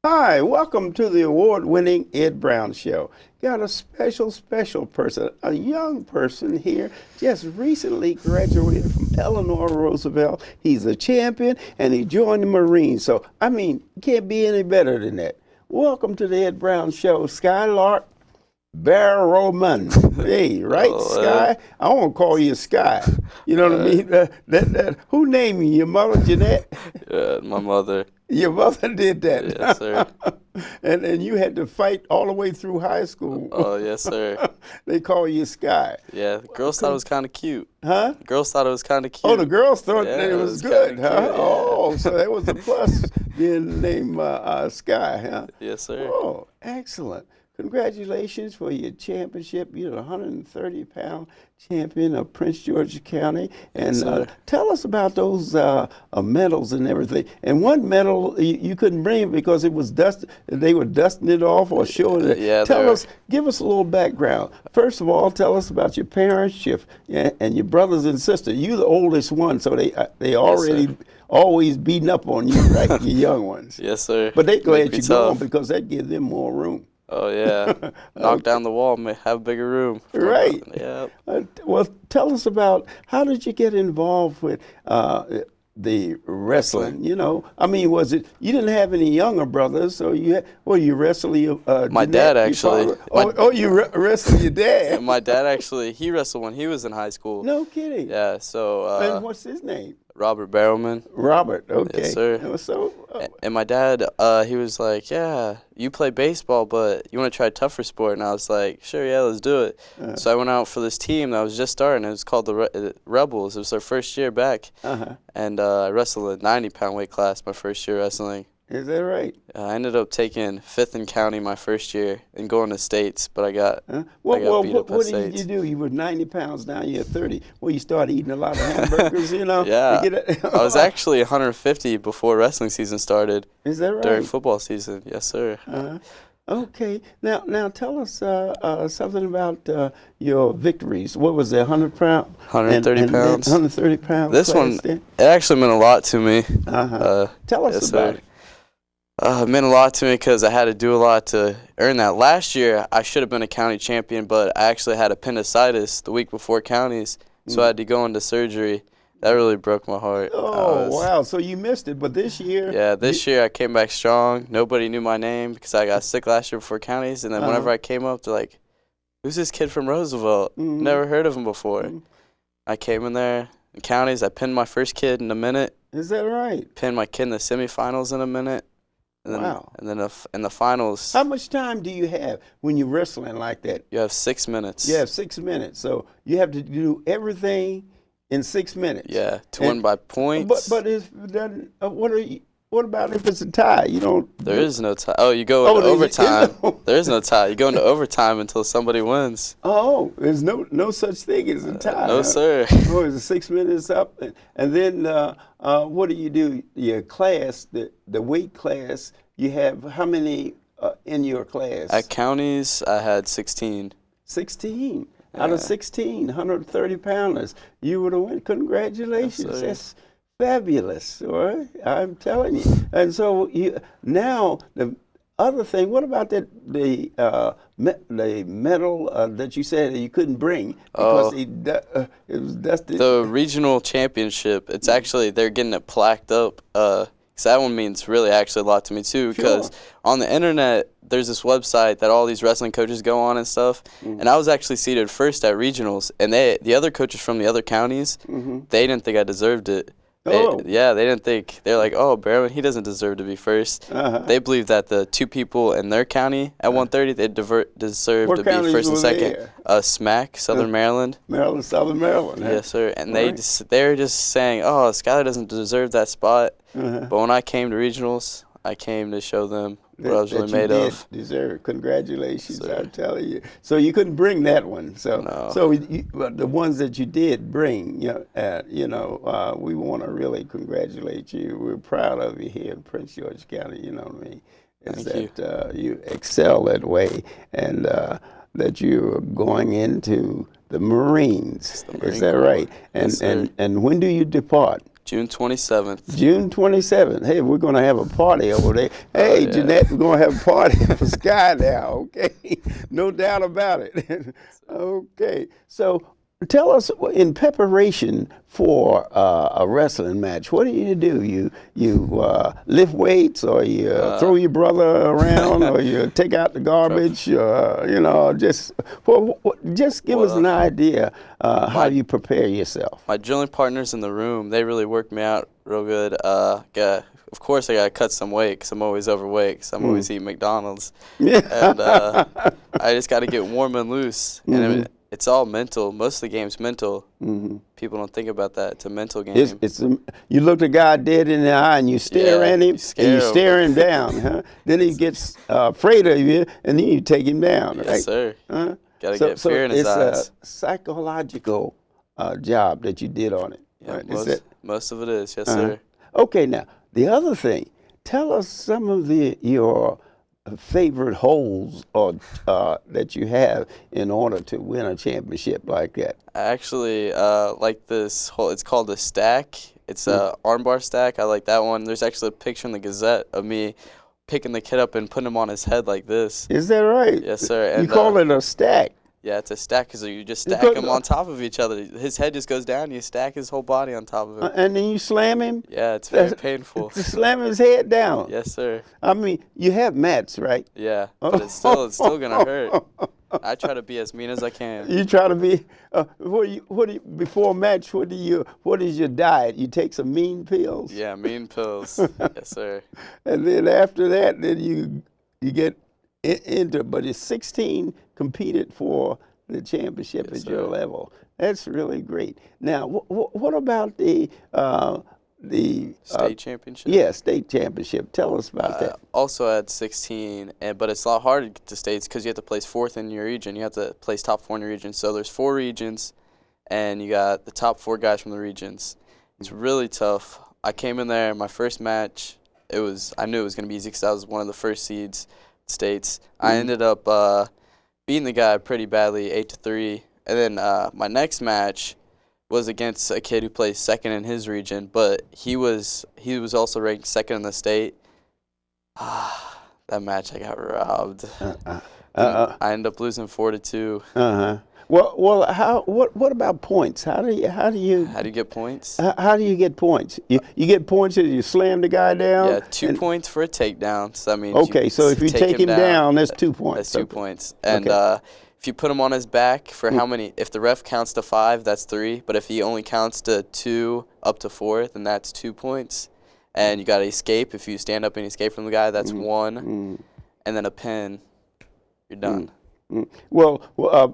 Hi, welcome to the award-winning Ed Brown Show. Got a special person, a young person here, just recently graduated from Eleanor Roosevelt. He's a champion, and he joined the Marines. So, can't be any better than that. Welcome to the Ed Brown Show, Sklar. Barrowman. Hey, right, Sky? I want to call you Sky. You know what I mean? Who named you? Your mother, Jeanette? Yeah, my mother. Your mother did that? Yes, sir. and you had to fight all the way through high school. Oh, yes, sir. They call you Sky. Yeah, the girls thought it was kind of cute. Huh? The girls thought it was kind of cute. Oh, the girls thought Yeah, that it was good, huh? cute, yeah. Oh, so that was a plus being named Sky, huh? Yes, sir. Oh, excellent. Congratulations for your championship. You're the 130-pound champion of Prince George's County. And Yes, tell us about those medals and everything. And one medal you couldn't bring because it was dusted. They were dusting it off or showing it. Yeah, Give us a little background. First of all, tell us about your parents and your brothers and sisters. You're the oldest one, so they already always beating up on you, right? Your young ones. Yes, sir. But they glad you're tough. going because that gives them more room. Oh, yeah. Knock down the wall, have a bigger room. Right. Yeah. Well, tell us about how did you get involved with the wrestling? You know, was it you didn't have any younger brothers, so you wrestle your My dad, actually. You wrestle your dad. My dad, actually, he wrestled when he was in high school. No kidding. Yeah, so. And what's his name? Robert Barrowman. Robert, okay. Yes, sir. So, and my dad, he was like, yeah, you play baseball, but you want to try a tougher sport? And I was like, sure, yeah, let's do it. So I went out for this team that was just starting. It was called the Rebels. It was their first year back. And I wrestled a 90-pound weight class my first year wrestling. Is that right? I ended up taking 5th in county my first year and going to states, but I got beat up at what states. did you do? You were 90 pounds, now you're 30. Well, you started eating a lot of hamburgers, Yeah. I was actually 150 before wrestling season started. Is that right? During football season, yes, sir. Okay. Now tell us something about your victories. What was it, 100 pounds? 130 pounds. 130 pounds. This one, it actually meant a lot to me. Tell us about it. It meant a lot to me because I had to do a lot to earn that. Last year, I should have been a county champion, but I actually had appendicitis the week before counties, so I had to go into surgery. That really broke my heart. Oh, wow. So you missed it, but this year? Yeah, this year I came back strong. Nobody knew my name because I got sick last year before counties, and then whenever I came up, they're like, who's this kid from Roosevelt? Never heard of him before. I came in there, in counties, I pinned my first kid in a minute. Is that right? Pinned my kid in the semifinals in a minute. And then, wow. And then in the finals. How much time do you have when you're wrestling like that? You have 6 minutes. You have 6 minutes. So you have to do everything in 6 minutes. Yeah, to win by points. But what about if it's a tie? You don't. There is no tie. Oh, you go into overtime. There is no tie. You go into overtime until somebody wins. Oh, there's no such thing as a tie. No, sir. Oh, it's 6 minutes up, and then what do you do? Your class, the weight class. You have how many in your class? At counties, I had 16. 16 out of 16, 130 pounders. You would have won. Congratulations. Yes, that's fabulous, all right? I'm telling you. And so now the other thing, what about the medal that you said that you couldn't bring because it was dusted? The regional championship, it's actually, they're getting it plaqued up. Because that one means really actually a lot to me too, because on the internet, there's this website that all these wrestling coaches go on and stuff, and I was actually seated first at regionals, and the other coaches from the other counties, they didn't think I deserved it. They didn't think. They're like, oh, Barrowman, he doesn't deserve to be first. They believe that the two people in their county at 130, they deserve to be first and second. SMAC, Southern Maryland. Southern Maryland. Huh? Yes, sir. And they're just saying, oh, Skylar doesn't deserve that spot. But when I came to regionals, I came to show them what I was really made of. Deserve. Congratulations, I'm telling you. So you couldn't bring that one. So, the ones that you did bring, we want to really congratulate you. We're proud of you here in Prince George's County. You know what I mean? You excel that way, and that you're going into the Marines. Is that right? And when do you depart? June 27th. June 27th. Hey, we're going to have a party over there. Hey, yeah. Jeanette, we're going to have a party for Sky now, okay? No doubt about it. Okay. So tell us, in preparation for a wrestling match, what do? You lift weights, or you throw your brother around, or you take out the garbage, just give us an idea how you prepare yourself. My drilling partners in the room, they really work me out real good. Of course, I got to cut some weight because I'm always overweight because I'm always eating McDonald's. Yeah. And I just got to get warm and loose. And I mean, it's all mental. Most of the game's mental. People don't think about that. It's a mental game. You look the guy dead in the eye and you stare at him, and you stare him down. Huh? Then he gets afraid of you, and then you take him down. Yes, right? sir. Got to get fear in his eyes. It's a psychological job that you did on it. Yeah, right? most of it is. Yes, sir. Okay, now, the other thing, tell us some of your favorite holes that you have in order to win a championship like that. I actually like this hole. It's called a stack. It's a armbar stack. I like that one. There's actually a picture in the Gazette of me picking the kid up and putting him on his head like this. Is that right? Yes, sir. And, you call it a stack? Yeah, it's a stack because you just stack him on top of each other. His head just goes down, you stack his whole body on top of him. And then you slam him? Yeah, it's very painful. To slam his head down? Yes, sir. I mean, you have mats, right? Yeah, but it's still going to hurt. I try to be as mean as I can. You try to be, before a match, what is your diet? You take some mean pills? Yeah, mean pills. Yes, sir. And then after that, then you get into, but it's 16 competed for the championship at your level. That's really great. Now, what about the state championship? Yeah, state championship. Tell us about that. Also at 16, but it's a lot harder to get to states because you have to place 4th in your region. You have to place top 4 in your region. So there's 4 regions, and you got the top 4 guys from the regions. It's really tough. I came in there, my first match, I knew it was going to be easy because I was one of the first seeds states. I ended up beating the guy pretty badly, 8-3. And then my next match was against a kid who placed 2nd in his region, but he was also ranked 2nd in the state. That match I got robbed. I ended up losing 4-2. Well, what about points? How do you get points? How do you get points? You get points if you slam the guy down? Yeah, 2 points for a takedown. So that means okay, so if you take him down, that's 2 points. That's 2 points. And if you put him on his back for how many? If the ref counts to 5, that's 3. But if he only counts to 2 up to 4, then that's 2 points. And you got to escape. If you stand up and escape from the guy, that's 1. And then a pin, you're done. Well,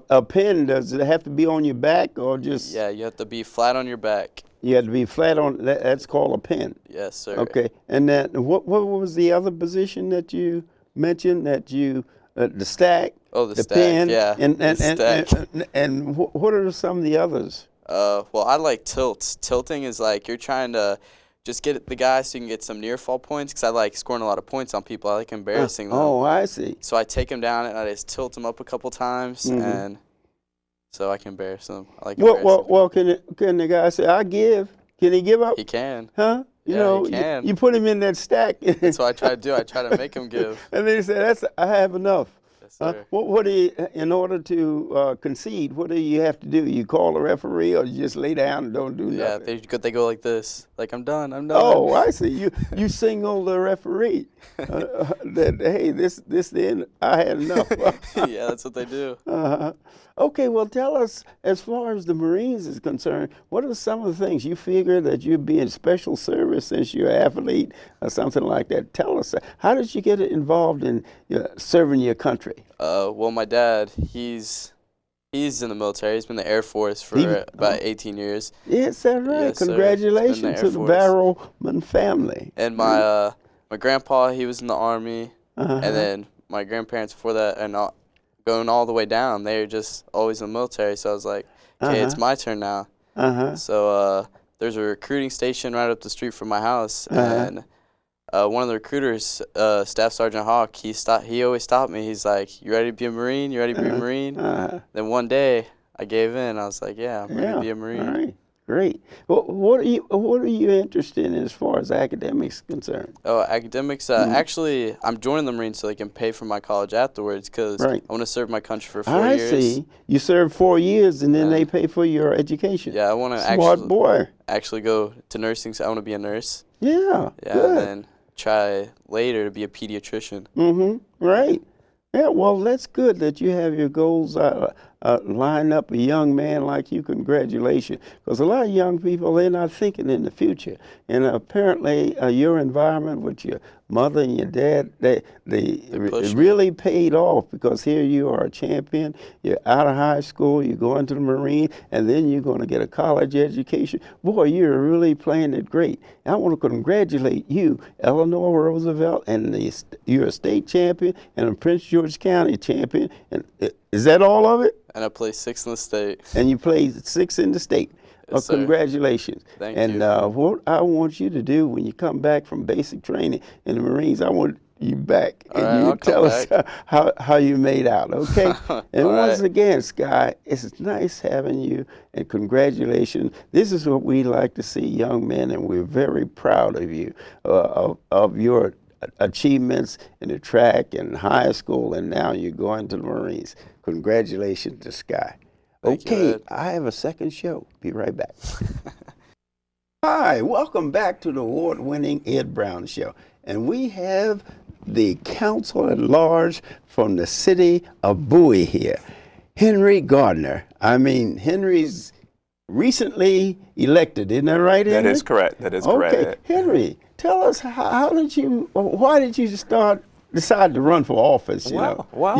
a pin, does it have to be on your back or just? Yeah, you have to be flat on your back. You have to be flat on. That's called a pin. Yes, sir. Okay, and then what was the other position that you mentioned? That you the stack. Oh, the stack. Pin, yeah. And what are some of the others? Well, I like tilts. Tilting is like you're trying to just get the guy so you can get some near fall points because I like scoring a lot of points on people. I like embarrassing them. Oh, I see. So I take him down and I just tilt them up a couple times, and so I can embarrass them. I like well, can the guy say, I give? Can he give up? He can. Huh? You know, he can. You put him in that stack. That's what I try to do. I try to make him give. And then he said, I have enough. Yes, sir. What do you, in order to concede, what do you have to do? You call a referee or you just lay down and don't do nothing? Yeah, they go like this. Like, I'm done. Oh, I see. You signal the referee that, hey, this the end. I had enough. Yeah, that's what they do. Okay, well, tell us, as far as the Marines is concerned, what are some of the things you figure that you'd be in special service since you're an athlete or something like that? Tell us, how did you get involved in serving your country? Well, my dad, he's in the military. He's been in the Air Force for about 18 years. Yes, that's right. Yes, congratulations to the Barrowman family. And my grandpa, he was in the Army, and then my grandparents before that, and going all the way down, they were just always in the military. So I was like, okay, it's my turn now. So there's a recruiting station right up the street from my house, and one of the recruiters, Staff Sergeant Hawk, he always stopped me. He's like, you ready to be a Marine? You ready to be a Marine? Then one day, I gave in. I was like, yeah, I'm ready to be a Marine. All right. Great. Well, what are you interested in as far as academics concerned? Oh, academics. Actually, I'm joining the Marines so they can pay for my college afterwards because Right. I want to serve my country for 4 I years. see. You serve 4 years and then Yeah. they pay for your education. Yeah, I want to Smart boy. actually go to nursing. So I want to be a nurse. Yeah. Yeah, Good. and then try later to be a pediatrician. Right. Yeah, well, that's good that you have your goals lined up. A young man like you, congratulations. Because a lot of young people, they're not thinking in the future. And apparently, your environment with your mother and your dad, it really paid off because here you are a champion. You're out of high school, you're going to the Marine, and then you're going to get a college education. Boy, you're really playing it great. I want to congratulate you, Eleanor Roosevelt, and you're a state champion and a Prince George County champion. And is that all of it? And I play 6th in the state. And you played 6th in the state. Yes, sir. Congratulations. Thank you. And what I want you to do when you come back from basic training in the Marines, I want you back. All and right, you I'll tell come us how you made out, okay? And once right. again, Sky, it's nice having you, and congratulations. This is what we like to see, young men, and we're very proud of you, of your achievements in the track and high school, and now you're going to the Marines. Congratulations to Sky. Okay, I have a second show. Be right back. Hi, welcome back to the award-winning Ed Brown Show. And we have the council at large from the city of Bowie here, Henri Gardner. I mean, Henri's recently elected, isn't that right, Henri? That is correct. That is correct. Okay, Henri, tell us why did you decide to run for office? You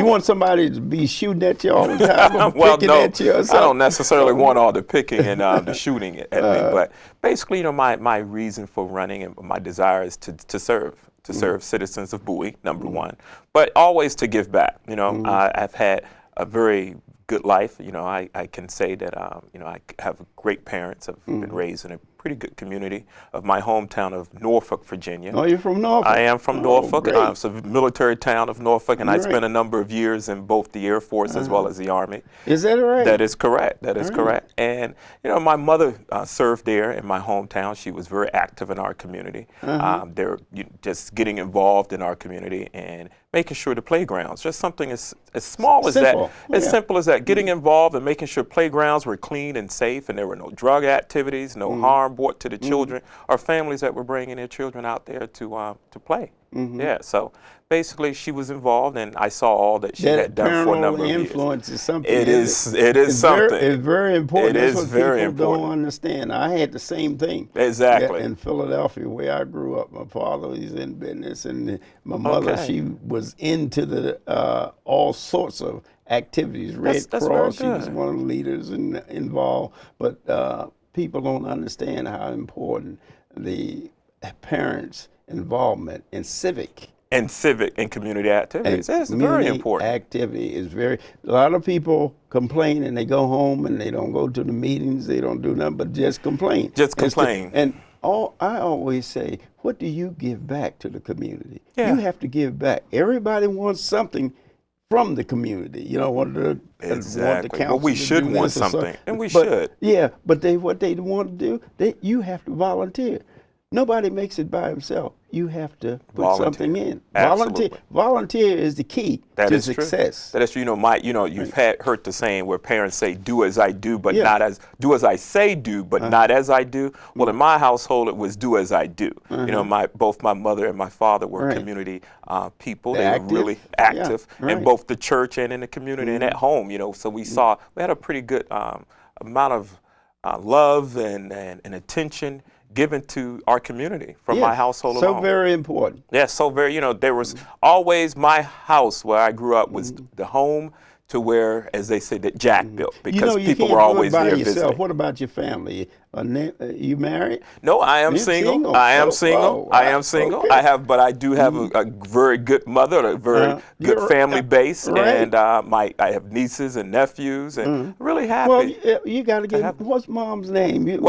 want somebody to be shooting at you all the time, or picking at you or something? I don't necessarily want all the picking and the shooting at me, but basically, my reason for running and my desire is to serve citizens of Bowie, number one, but always to give back. I've had a very good life. I can say that I have great parents. I've been raised in a pretty good community of my hometown of Norfolk, Virginia. Oh, you're from Norfolk? I am from Norfolk. It's a military town of Norfolk, and I spent a number of years in both the Air Force as well as the Army. Is that right? That is correct. That is correct. And my mother served there in my hometown. She was very active in our community. They're just getting involved in our community and making sure the playgrounds, just something as small as that, as simple as that, getting involved and making sure playgrounds were clean and safe, and there were no drug activities, no harm brought to the children or families that were bringing their children out there to play. Yeah, so basically she was involved, and I saw all that she had done for a number of years. Influence is something. It is something. It's very important. It is That's what very people important. don't understand. I had the same thing. Exactly. In Philadelphia, where I grew up, my father was in business, and my mother, she was into the all sorts of activities. Red Cross, she was one of the leaders involved. But people don't understand how important the parents' involvement in civic and community activities. It's very important. Activity is a lot of people complain and they go home and they don't go to the meetings, they don't do nothing but just complain. Just complain. And I always say, what do you give back to the community? You have to give back. Everybody wants something from the community. Want the council but we should want something, and we should. Yeah, but what they want to do, you have to volunteer. Nobody makes it by himself. You have to put something in. Volunteer is the key to success. That is true. You've heard the saying where parents say, "Do as I do, but not as do as I say do, but not as I do." Well, in my household, it was "do as I do." Both my mother and my father were community people. They were really active in both the church and in the community and at home. So we had a pretty good amount of love and attention given to our community from my household alone. So very important. Yeah, so very, there was always my house where I grew up was the home to where, as they say, that Jack built, because people were always there visiting. What about your family? You married? No, I am single. I am single. I am single. Okay. But I do have a very good mother, a very good family base, and I have nieces and nephews, and really happy. Well, you got to get. What's mom's name?